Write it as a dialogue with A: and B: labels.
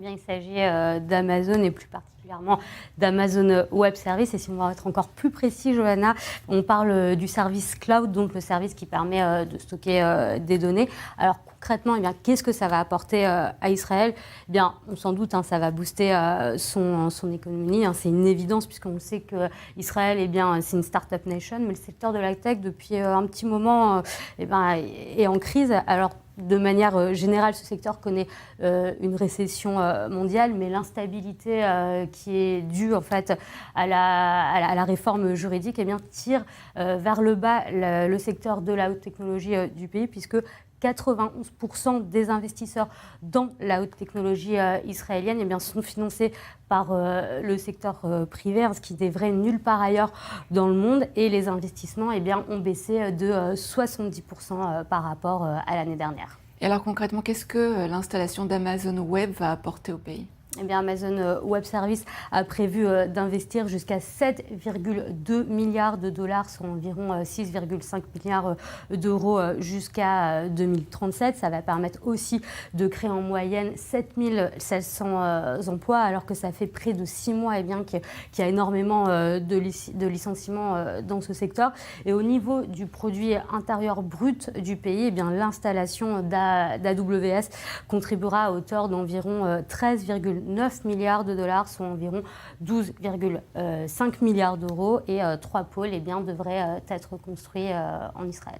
A: Bien, il s'agit d'Amazon et plus particulièrement d'Amazon Web Services. Et si on va être encore plus précis, Johanna, on parle du service cloud, donc le service qui permet de stocker des données. Alors concrètement, eh bien, qu'est-ce que ça va apporter à Israël? Eh bien, on s'en doute, ça va booster son économie. C'est une évidence puisqu'on sait qu'Israël, c'est une start-up nation, mais le secteur de la tech, depuis un petit moment, est en crise. Alors, de manière générale, ce secteur connaît une récession mondiale, mais l'instabilité qui est due en fait à la réforme juridique tire vers le bas le secteur de la haute technologie du pays, puisque 91% des investisseurs dans la haute technologie israélienne sont financés par le secteur privé, ce qui n'est vrai nulle part ailleurs dans le monde. Et les investissements ont baissé de 70% par rapport à l'année dernière.
B: Et alors concrètement, qu'est-ce que l'installation d'Amazon Web va apporter au pays ?
A: Amazon Web Services a prévu d'investir jusqu'à 7,2 milliards de dollars, soit environ 6,5 milliards d'euros jusqu'à 2037. Ça va permettre aussi de créer en moyenne 7700 emplois, alors que ça fait près de 6 mois qu'il y a énormément de licenciements dans ce secteur. Et au niveau du produit intérieur brut du pays, l'installation d'AWS contribuera à hauteur d'environ 13,9 milliards de dollars, soit environ 12,5 milliards d'euros, et 3 pôles devraient être construits en Israël.